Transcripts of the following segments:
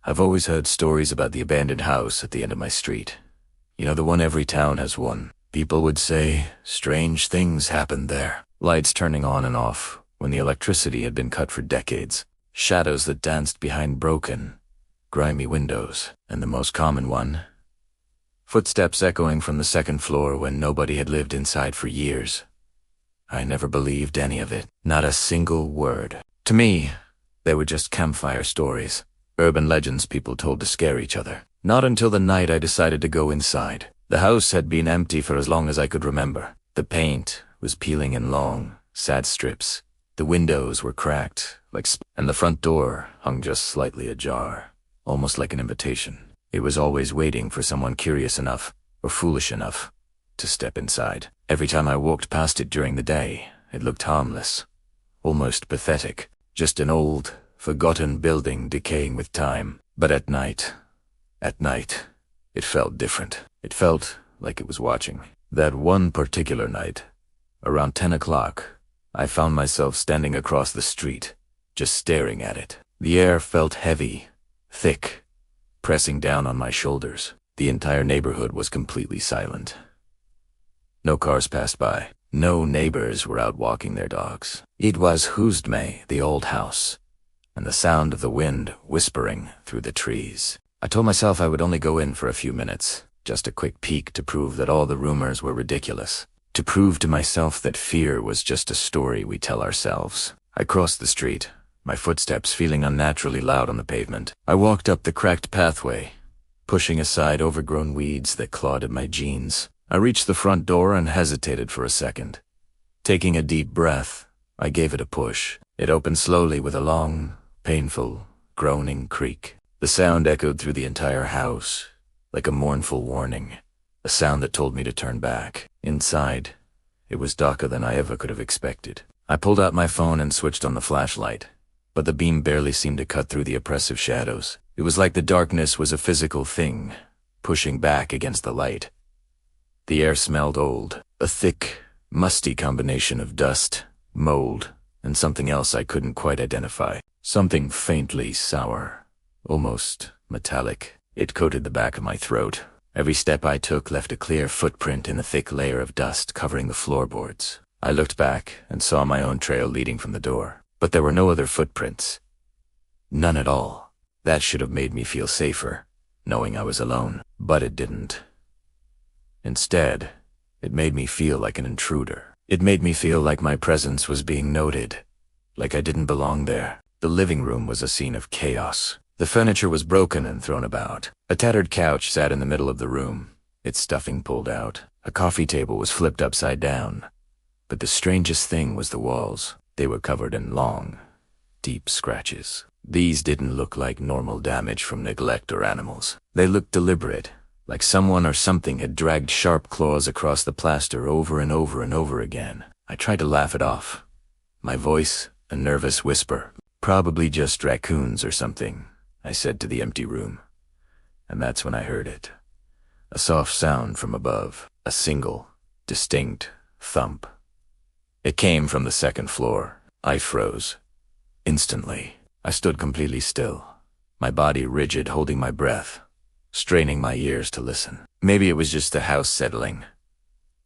I've always heard stories about the abandoned house at the end of my street. You know, the one every town has one. People would say strange things happened there. Lights turning on and off when the electricity had been cut for decades. Shadows that danced behind broken, grimy windows. And the most common one, footsteps echoing from the second floor when nobody had lived inside for years. I never believed any of it. Not a single word. To me, they were just campfire stories. Urban legends people told to scare each other. Not until the night I decided to go inside. The house had been empty for as long as I could remember. The paint was peeling in long, sad strips. The windows were cracked, and the front door hung just slightly ajar, almost like an invitation. It was always waiting for someone curious enough, or foolish enough, to step inside. Every time I walked past it during the day, it looked harmless, almost pathetic. Just an old, forgotten building decaying with time. But at night, it felt different. It felt like it was watching. That one particular night, around 10 o'clock, I found myself standing across the street, just staring at it. The air felt heavy, thick, pressing down on my shoulders. The entire neighborhood was completely silent. No cars passed by. No neighbors were out walking their dogs. It was Huzdme, the old house, and the sound of the wind whispering through the trees. I told myself I would only go in for a few minutes, just a quick peek to prove that all the rumors were ridiculous, to prove to myself that fear was just a story we tell ourselves. I crossed the street, my footsteps feeling unnaturally loud on the pavement. I walked up the cracked pathway, pushing aside overgrown weeds that clawed at my jeans. I reached the front door and hesitated for a second. Taking a deep breath, I gave it a push. It opened slowly with a long, painful, groaning creak. The sound echoed through the entire house, like a mournful warning, a sound that told me to turn back. Inside, it was darker than I ever could have expected. I pulled out my phone and switched on the flashlight, but the beam barely seemed to cut through the oppressive shadows. It was like the darkness was a physical thing, pushing back against the light. The air smelled old, a thick, musty combination of dust, mold, and something else I couldn't quite identify. Something faintly sour, almost metallic. It coated the back of my throat. Every step I took left a clear footprint in a thick layer of dust covering the floorboards. I looked back and saw my own trail leading from the door, but there were no other footprints. None at all. That should have made me feel safer, knowing I was alone, but it didn't. Instead, it made me feel like an intruder. It made me feel like my presence was being noted, like I didn't belong there. The living room was a scene of chaos. The furniture was broken and thrown about. A tattered couch sat in the middle of the room, its stuffing pulled out. A coffee table was flipped upside down. But the strangest thing was the walls. They were covered in long, deep scratches. These didn't look like normal damage from neglect or animals. They looked deliberate, like someone or something had dragged sharp claws across the plaster over and over and over again. I tried to laugh it off, my voice a nervous whisper. "Probably just raccoons or something," I said to the empty room. And that's when I heard it. A soft sound from above, a single, distinct thump. It came from the second floor. I froze. Instantly, I stood completely still, my body rigid, holding my breath, straining my ears to listen. Maybe it was just the house settling.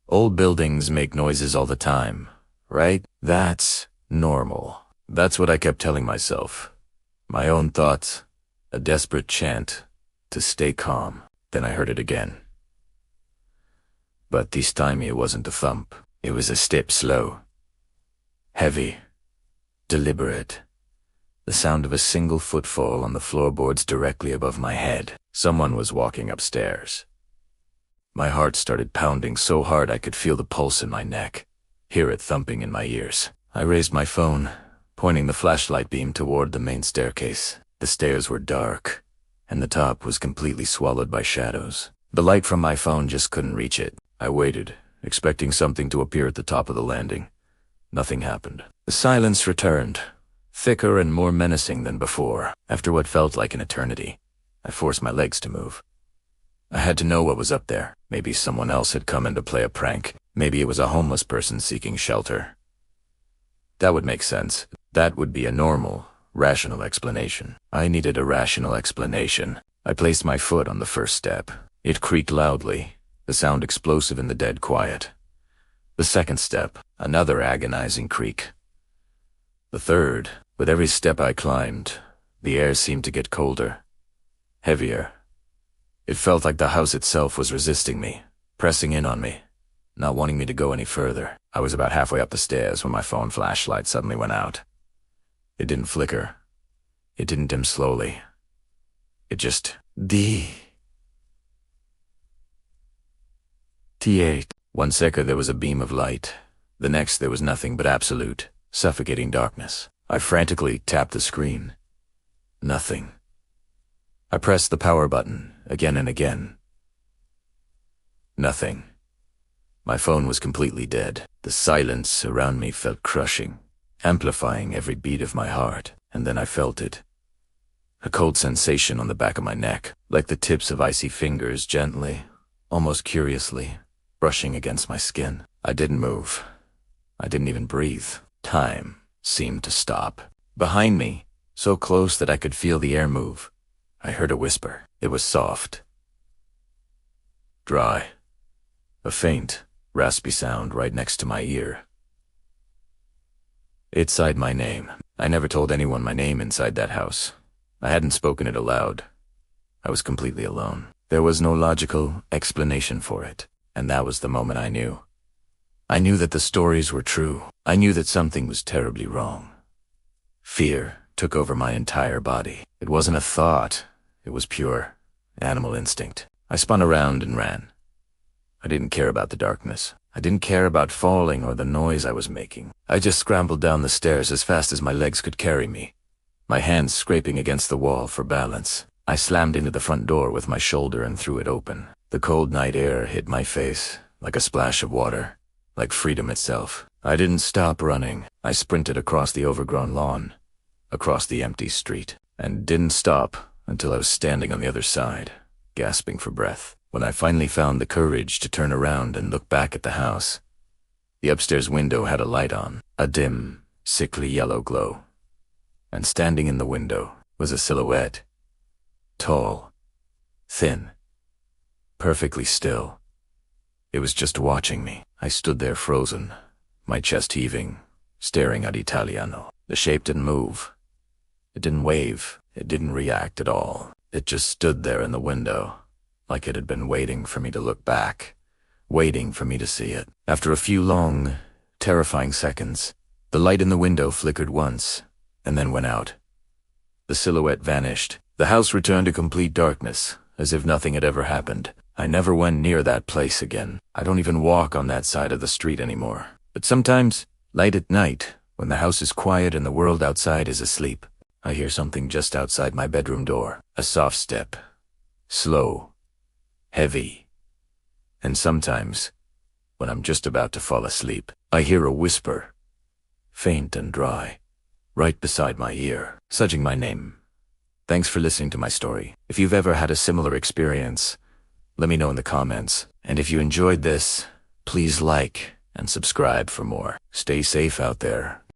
Old buildings make noises all the time, right? That's normal. That's what I kept telling myself. My own thoughts, a desperate chant to stay calm. Then I heard it again. But this time it wasn't a thump. It was a step slow, heavy, deliberate. The sound of a single footfall on the floorboards directly above my head. Someone was walking upstairs. My heart started pounding so hard I could feel the pulse in my neck, hear it thumping in my ears. I raised my phone, pointing the flashlight beam toward the main staircase. The stairs were dark, and the top was completely swallowed by shadows. The light from my phone just couldn't reach it. I waited, expecting something to appear at the top of the landing. Nothing happened. The silence returned, thicker and more menacing than before. After what felt like an eternity, I forced my legs to move. I had to know what was up there. Maybe someone else had come in to play a prank. Maybe it was a homeless person seeking shelter. That would make sense. That would be a normal, Rational explanation. I needed a rational explanation. I placed my foot on the first step. It creaked loudly, the sound explosive in the dead quiet. The second step, another agonizing creak. The third, with every step I climbed, the air seemed to get colder, heavier. It felt like the house itself was resisting me, pressing in on me, not wanting me to go any further. I was about halfway up the stairs when my phone flashlight suddenly went out. It didn't flicker. It didn't dim slowly. It just T8. 1 second there was a beam of light. The next there was nothing but absolute, suffocating darkness. I frantically tapped the screen. Nothing. I pressed the power button again and again. Nothing. My phone was completely dead. The silence around me felt crushing, amplifying every beat of my heart, and then I felt it. A cold sensation on the back of my neck, like the tips of icy fingers gently, almost curiously, brushing against my skin. I didn't move. I didn't even breathe. Time seemed to stop. Behind me, so close that I could feel the air move, I heard a whisper. It was soft, dry, a faint, raspy sound right next to my ear. It sighed my name. I never told anyone my name inside that house. I hadn't spoken it aloud. I was completely alone. There was no logical explanation for it, and that was the moment I knew. I knew that the stories were true. I knew that something was terribly wrong. Fear took over my entire body. It wasn't a thought. It was pure animal instinct. I spun around and ran. I didn't care about the darkness. I didn't care about falling or the noise I was making. I just scrambled down the stairs as fast as my legs could carry me, my hands scraping against the wall for balance. I slammed into the front door with my shoulder and threw it open. The cold night air hit my face like a splash of water, like freedom itself. I didn't stop running. I sprinted across the overgrown lawn, across the empty street, and didn't stop until I was standing on the other side, gasping for breath. When I finally found the courage to turn around and look back at the house, the upstairs window had a light on, a dim, sickly yellow glow. And standing in the window was a silhouette, tall, thin, perfectly still. It was just watching me. I stood there frozen, my chest heaving, staring at Italiano. The shape didn't move. It didn't wave. It didn't react at all. It just stood there in the window, like it had been waiting for me to look back, waiting for me to see it. After a few long, terrifying seconds, the light in the window flickered once, and then went out. The silhouette vanished. The house returned to complete darkness, as if nothing had ever happened. I never went near that place again. I don't even walk on that side of the street anymore. But sometimes, late at night, when the house is quiet and the world outside is asleep, I hear something just outside my bedroom door. A soft step. Slow. Heavy. And sometimes, when I'm just about to fall asleep, I hear a whisper, faint and dry, right beside my ear, smudging my name. Thanks for listening to my story. If you've ever had a similar experience, let me know in the comments. And if you enjoyed this, please like and subscribe for more. Stay safe out there.